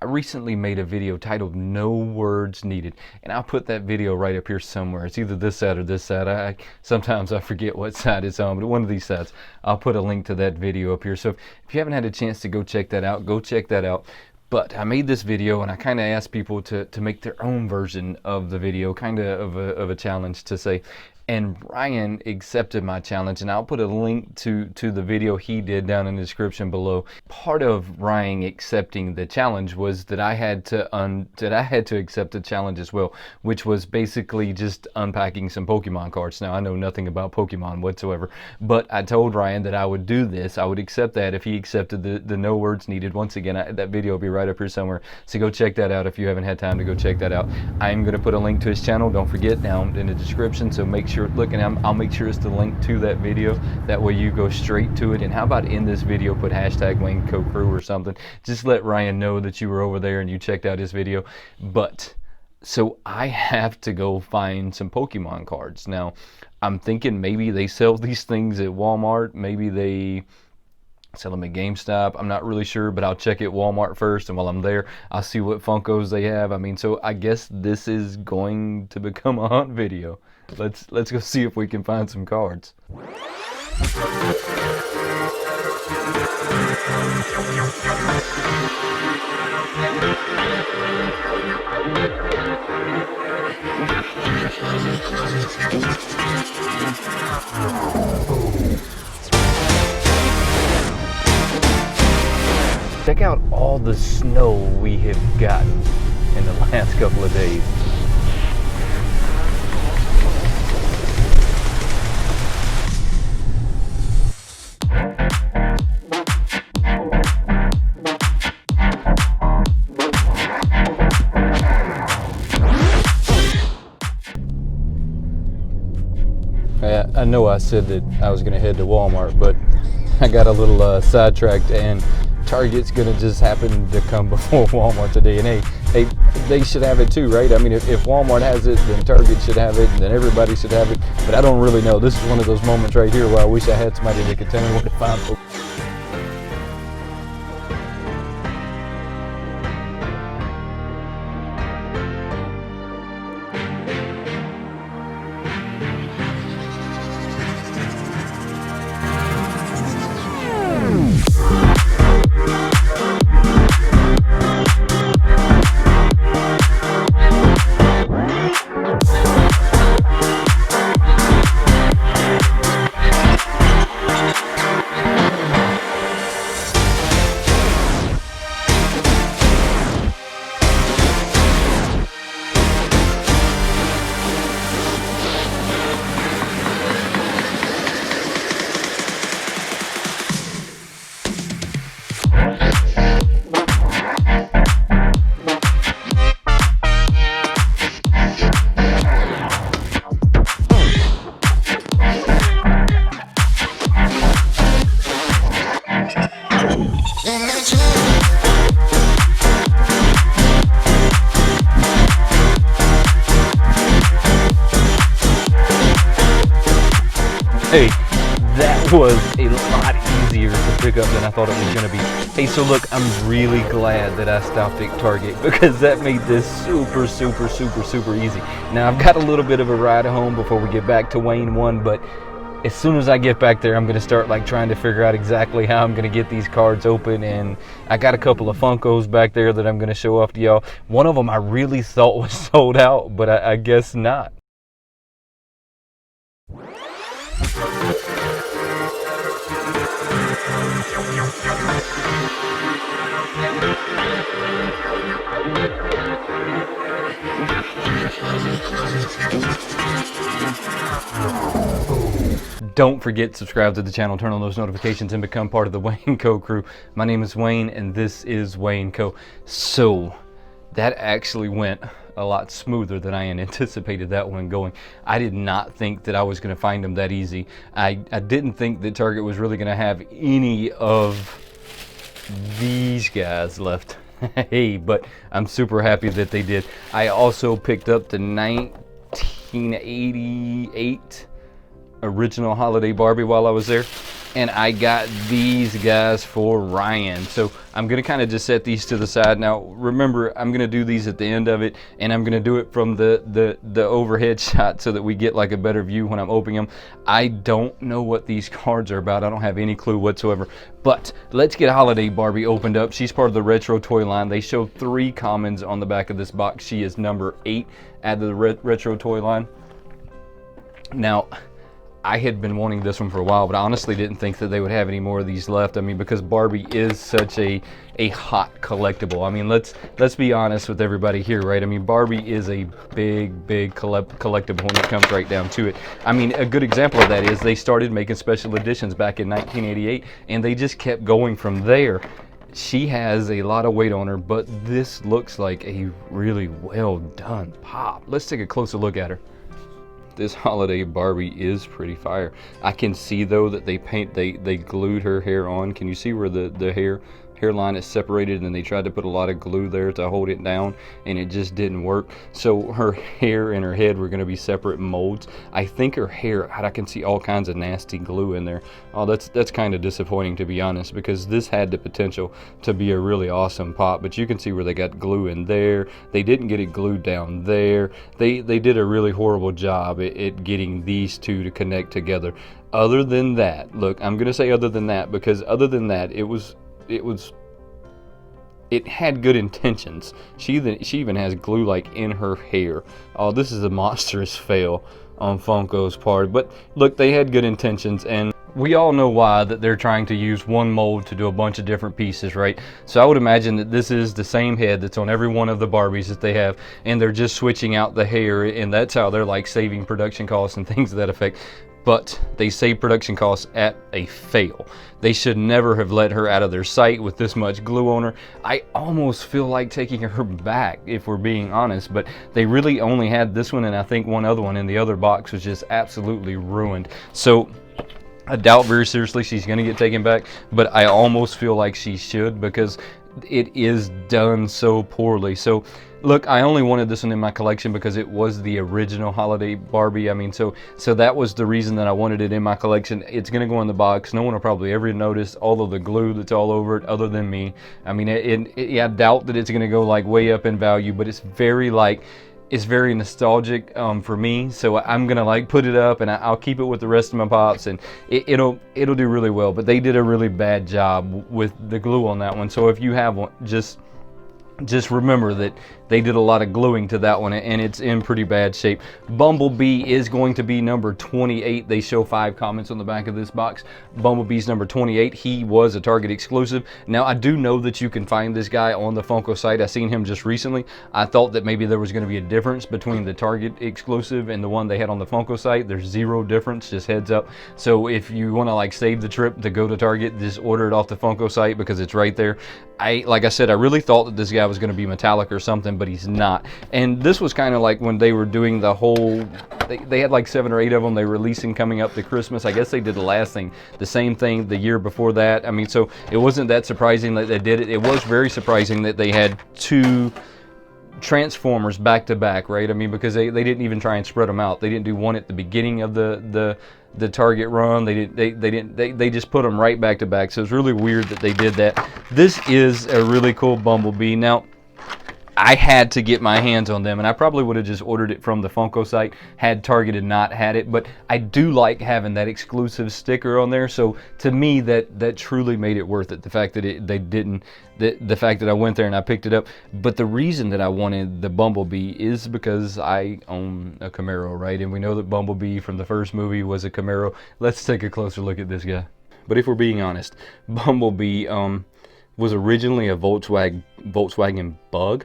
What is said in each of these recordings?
I recently made a video titled No Words Needed, and I'll put that video right up here somewhere. It's either this side or this side. Sometimes I forget what side it's on, but one of these sides. I'll put a link to that video up here. So if you haven't had a chance to go check that out, go check that out. But I made this video and I kind of asked people to make their own version of the video, kind of a challenge to say. And Ryan accepted my challenge, and I'll put a link to the video he did down in the description below. Part of Ryan accepting the challenge was that I had to accept the challenge as well, which was basically just unpacking some Pokemon cards. Now I know nothing about Pokemon whatsoever, but I told Ryan that I would do this. I would accept that if he accepted the no words needed. Once again, that video will be right up here somewhere, so go check that out if you haven't had time to go check that out. I'm going to put a link to his channel, don't forget, down in the description, so make sure I'll make sure it's the link to that video. That way you go straight to it. And how about in this video put hashtag Wayneko crew or something? Just let Ryan know that you were over there and you checked out his video. But so I have to go find some Pokemon cards. Now I'm thinking maybe they sell these things at Walmart. Maybe they sell them at GameStop. I'm not really sure, but I'll check at Walmart first, and while I'm there, I'll see what Funkos they have. I mean, so I guess this is going to become a hunt video. Let's go see if we can find some cards. Check out all the snow we have gotten in the last couple of days. I know I said that I was going to head to Walmart, but I got a little sidetracked, and Target's going to just happen to come before Walmart today. And hey, they should have it too, right? I mean, if Walmart has it, then Target should have it, and then everybody should have it. But I don't really know. This is one of those moments right here where I wish I had somebody that could tell me where to find Pokemon. Hey, that was a lot easier to pick up than I thought it was going to be. Hey, so look, I'm really glad that I stopped at Target, because that made this super easy. Now, I've got a little bit of a ride home before we get back to Wayne 1, but as soon as I get back there, I'm going to start trying to figure out exactly how I'm going to get these cards open. And I got a couple of Funkos back there that I'm going to show off to y'all. One of them I really thought was sold out, but I guess not. Don't forget to subscribe to the channel, turn on those notifications, and become part of the Wayneko crew. My name is Wayne, and this is Wayneko. So that actually went a lot smoother than I had anticipated that one going. I did not think that I was going to find them that easy. I didn't think that Target was really going to have any of these guys left. Hey, but I'm super happy that they did. I also picked up the 1988 original Holiday Barbie while I was there. and I got these guys for Ryan. So I'm gonna kind of just set these to the side. Now remember, I'm gonna do these at the end of it, and I'm gonna do it from the overhead shot so that we get like a better view when I'm opening them. I don't know what these cards are about. I don't have any clue whatsoever. But let's get Holiday Barbie opened up. She's part of the retro toy line. They show 3 commons on the back of this box. She is number 8 out of the retro toy line. Now, I had been wanting this one for a while, but I honestly didn't think that they would have any more of these left. I mean, because Barbie is such a hot collectible. I mean, let's be honest with everybody here, right? I mean, Barbie is a big collectible when it comes right down to it. I mean, a good example of that is they started making special editions back in 1988, and they just kept going from there. She has a lot of weight on her, but this looks like a really well done pop. Let's take a closer look at her. This Holiday Barbie is pretty fire. I can see though that they glued her hair on. Can you see where the hairline is separated, and they tried to put a lot of glue there to hold it down, and it just didn't work. So her hair and her head were going to be separate molds. I think her hair, I can see all kinds of nasty glue in there. Oh, that's kind of disappointing, to be honest, because this had the potential to be a really awesome pop, but you can see where they got glue in there. They didn't get it glued down there. They did a really horrible job at getting these two to connect together. Other than that, look, I'm going to say other than that, because other than that, it had good intentions. She even has glue like in her hair. Oh, this is a monstrous fail on Funko's part, but look, they had good intentions, and we all know why, that they're trying to use one mold to do a bunch of different pieces, right? So I would imagine that this is the same head that's on every one of the Barbies that they have, and they're just switching out the hair, and that's how they're like saving production costs and things to that effect. But they save production costs at a fail. They should never have let her out of their sight with this much glue on her. I almost feel like taking her back, if we're being honest, but they really only had this one and I think one other one, and the other box was just absolutely ruined. So I doubt very seriously she's going to get taken back, but I almost feel like she should, because it is done so poorly. So look, I only wanted this one in my collection because it was the original Holiday Barbie. I mean, so that was the reason that I wanted it in my collection. It's going to go in the box. No one will probably ever notice all of the glue that's all over it other than me. I mean, I doubt that it's going to go like way up in value, but it's very nostalgic for me, so I'm gonna like put it up, and I'll keep it with the rest of my pops, and it'll do really well. But they did a really bad job with the glue on that one. So if you have one, just remember that they did a lot of gluing to that one, and it's in pretty bad shape. Bumblebee is going to be number 28. They show 5 comments on the back of this box. Bumblebee's number 28. He was a Target exclusive. Now, I do know that you can find this guy on the Funko site. I seen him just recently. I thought that maybe there was going to be a difference between the Target exclusive and the one they had on the Funko site. There's zero difference, just heads up. So if you want to like save the trip to go to Target, just order it off the Funko site because it's right there. Like I said, I really thought that this guy was going to be metallic or something, but he's not. And this was kind of like when they were doing the whole, they had like 7 or 8 of them they were releasing coming up to Christmas. I guess they did the same thing the year before that. I mean, so it wasn't that surprising that they did it. It was very surprising that they had 2 Transformers back to back, right? I mean, because they didn't even try and spread them out. They didn't do one at the beginning of the Target run. They just put them right back to back. So it's really weird that they did that. This is a really cool Bumblebee. Now, I had to get my hands on them, and I probably would have just ordered it from the Funko site had Target had not had it, but I do like having that exclusive sticker on there. So to me, that truly made it worth it. The fact that the fact that I went there and I picked it up. But the reason that I wanted the Bumblebee is because I own a Camaro, right? And we know that Bumblebee from the first movie was a Camaro. Let's take a closer look at this guy. But if we're being honest, Bumblebee was originally a Volkswagen Bug.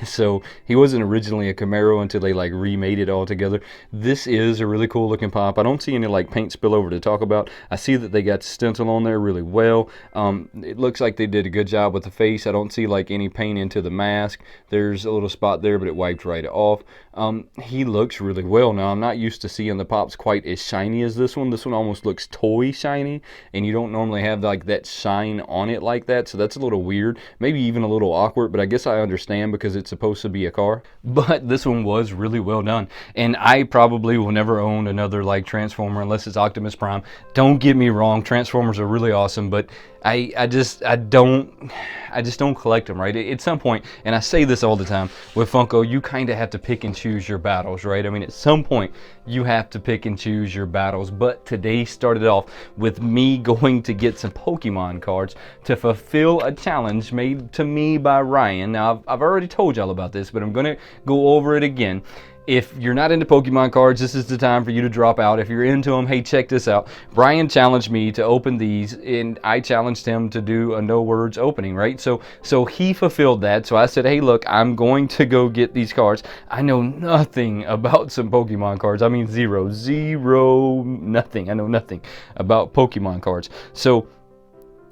So he wasn't originally a Camaro until they like remade it all together. This is a really cool looking pop. I don't see any like paint spillover to talk about. I see that they got stencil on there really well. It looks like they did a good job with the face. I don't see like any paint into the mask. There's a little spot there, but it wiped right off. He looks really well. Now, I'm not used to seeing the pops quite as shiny as this one. This one almost looks toy shiny, and you don't normally have like that shine on it like that, so that's a little weird. Maybe even a little little awkward, but I guess I understand because it's supposed to be a car. But this one was really well done, and I probably will never own another like Transformer unless it's Optimus Prime. Don't get me wrong, Transformers are really awesome, but I just don't collect them, right? At some point, and I say this all the time, with Funko, you kind of have to pick and choose your battles, right? I mean, at some point, you have to pick and choose your battles, but today started off with me going to get some Pokemon cards to fulfill a challenge made to me by Ryan. Now, I've already told y'all about this, but I'm going to go over it again. If you're not into Pokemon cards, this is the time for you to drop out. If you're into them, hey, check this out. Brian challenged me to open these, and I challenged him to do a no words opening, right? So he fulfilled that. So I said, hey, look, I'm going to go get these cards. I know nothing about some Pokemon cards. I mean, zero, nothing. I know nothing about Pokemon cards. So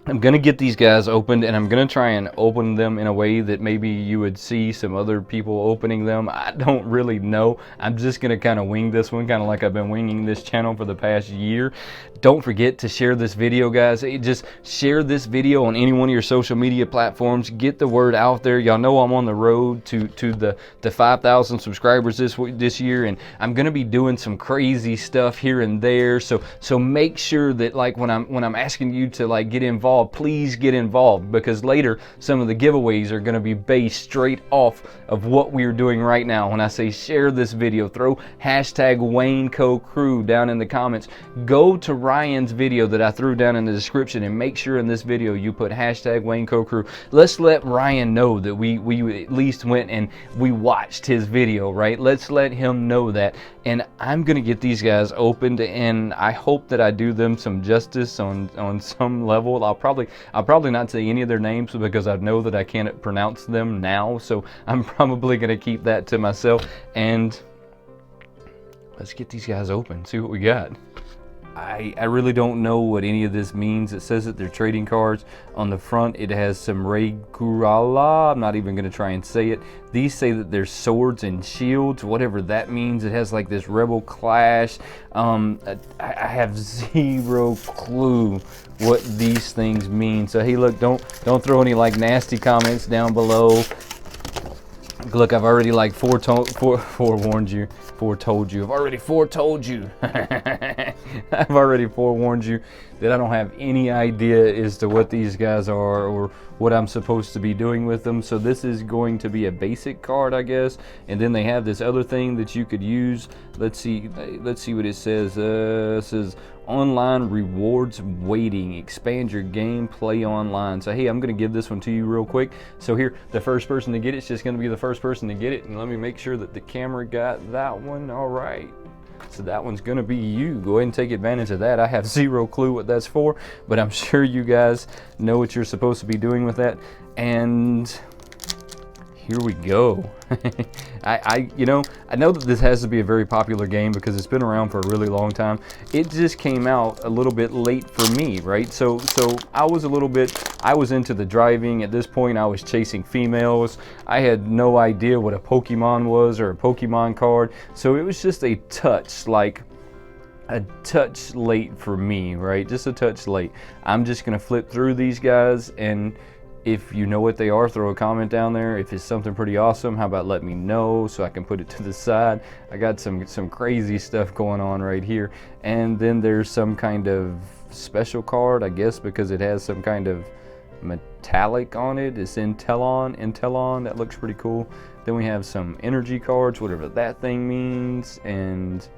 I'm going to get these guys opened, and I'm going to try and open them in a way that maybe you would see some other people opening them. I don't really know. I'm just going to kind of wing this one, kind of like I've been winging this channel for the past year. Don't forget to share this video, guys. Just share this video on any one of your social media platforms. Get the word out there. Y'all know I'm on the road to the 5,000 subscribers this year, and I'm going to be doing some crazy stuff here and there. So make sure that like when I'm asking you to like get involved, please get involved, because later some of the giveaways are going to be based straight off of what we're doing right now. When I say share this video, throw hashtag Wayneko crew down in the comments. Go to Ryan's video that I threw down in the description and make sure in this video you put hashtag Wayneko crew. Let's let Ryan know that we at least went and we watched his video, right? Let's let him know that. And I'm gonna get these guys opened, and I hope that I do them some justice on some level. I'll probably not say any of their names because I know that I can't pronounce them now, so I'm probably gonna keep that to myself. And let's get these guys open, see what we got. I really don't know what any of this means. It says that they're trading cards. On the front, it has some Regurala. I'm not even going to try and say it. These say that they're swords and shields, whatever that means. It has like this Rebel Clash. I have zero clue what these things mean. So hey, look, don't throw any like nasty comments down below. Look, I've already like forewarned you. I've already foretold you. I've already forewarned you that I don't have any idea as to what these guys are or what I'm supposed to be doing with them. So this is going to be a basic card, I guess. And then they have this other thing that you could use. Let's see what it says. It says online rewards waiting. Expand your game, play online. So hey, I'm gonna give this one to you real quick. So here, the first person to get it's just gonna be the first person to get it. And let me make sure that the camera got that one. All right. So that one's gonna be you. Go ahead and take advantage of that. I have zero clue what that's for, but I'm sure you guys know what you're supposed to be doing with that. And here we go. I know that this has to be a very popular game because it's been around for a really long time. It just came out a little bit late for me, right? So I was into the driving. At this point, I was chasing females. I had no idea what a Pokemon was or a Pokemon card. So it was just a touch late for me, right? Just a touch late. I'm just gonna flip through these guys, and if you know what they are, throw a comment down there. If it's something pretty awesome, how about let me know so I can put it to the side. I got some crazy stuff going on right here. And then there's some kind of special card, I guess, because it has some kind of metallic on it. It's Intellon. That looks pretty cool. Then we have some energy cards, whatever that thing means. And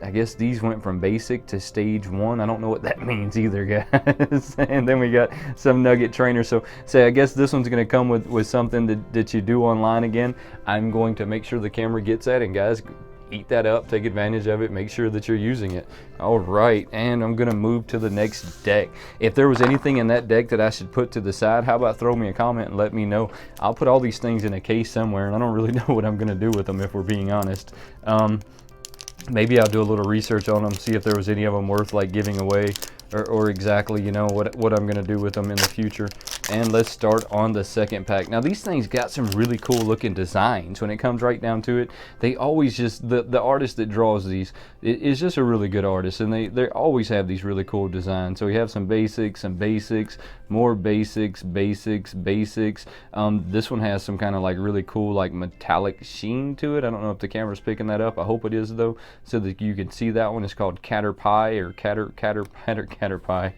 I guess these went from basic to stage 1. I don't know what that means either, guys. And then we got some nugget trainers. So I guess this one's going to come with something that you do online again. I'm going to make sure the camera gets that, and guys, eat that up, take advantage of it, make sure that you're using it. All right, and I'm going to move to the next deck. If there was anything in that deck that I should put to the side, how about throw me a comment and let me know. I'll put all these things in a case somewhere, and I don't really know what I'm going to do with them if we're being honest. Maybe I'll do a little research on them, see if there was any of them worth like giving away or exactly, you know, what I'm gonna do with them in the future. And let's start on the second pack. Now these things got some really cool looking designs. When it comes right down to it, they always just, the artist that draws these is just a really good artist, and they always have these really cool designs. So we have some basics, more basics. This one has some kind of like really cool like metallic sheen to it. I don't know if the camera's picking that up. I hope it is though, so that you can see that one. It's called Caterpie or Caterpie.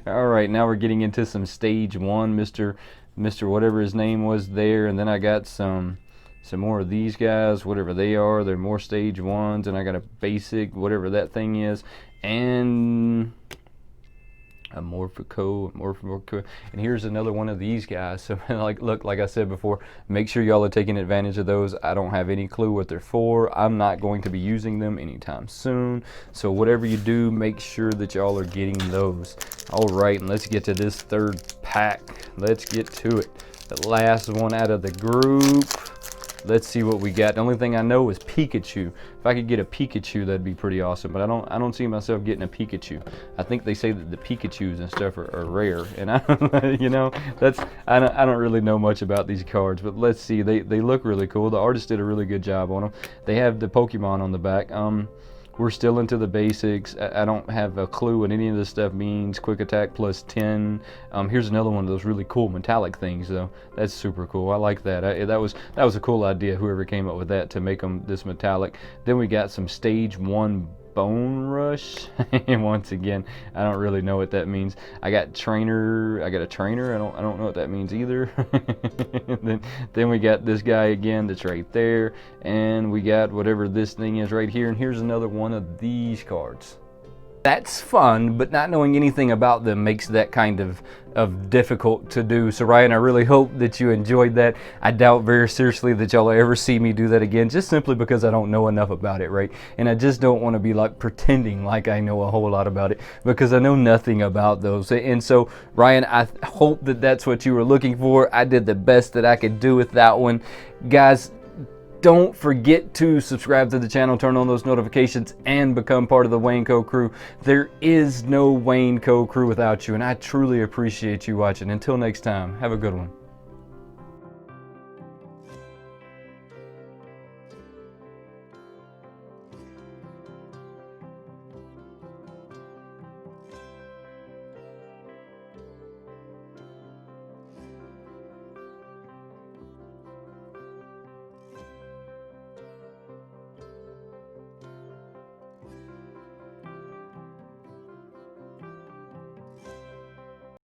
All right, now we're getting into some stage one, Mr. whatever his name was there, and then I got some more of these guys, whatever they are. They're more stage ones, and I got a basic, whatever that thing is, and a Morphico, and here's another one of these guys. So like I said before, make sure y'all are taking advantage of those. I don't have any clue what they're for. I'm not going to be using them anytime soon, so whatever you do, make sure that y'all are getting those. All right, and let's get to this third pack. Let's get to it. The last one out of the group. Let's see what we got. The only thing I know is Pikachu. If I could get a Pikachu, that'd be pretty awesome. But I don't see myself getting a Pikachu. I think they say that the Pikachus and stuff are rare, and you know, I don't really know much about these cards. But let's see. They look really cool. The artist did a really good job on them. They have the Pokemon on the back. We're still into the basics. I don't have a clue what any of this stuff means. Quick attack plus 10. Here's another one of those really cool metallic things though. That's super cool. I like that. That was a cool idea, whoever came up with that, to make them this metallic. Then we got some stage 1 Bone Rush. And once again, I don't really know what that means. I got a trainer. I don't know what that means either. then we got this guy again that's right there, and we got whatever this thing is right here. And here's another one of these cards. That's fun, but not knowing anything about them makes that kind of difficult to do. So Ryan, I really hope that you enjoyed that. I doubt very seriously that y'all ever see me do that again, just simply because I don't know enough about it, right? And I just don't want to be like pretending like I know a whole lot about it, because I know nothing about those. And so Ryan, I hope that that's what you were looking for. I did the best that I could do with that one. Guys, don't forget to subscribe to the channel, turn on those notifications, and become part of the Wayneko crew. There is no Wayneko crew without you, and I truly appreciate you watching. Until next time, have a good one.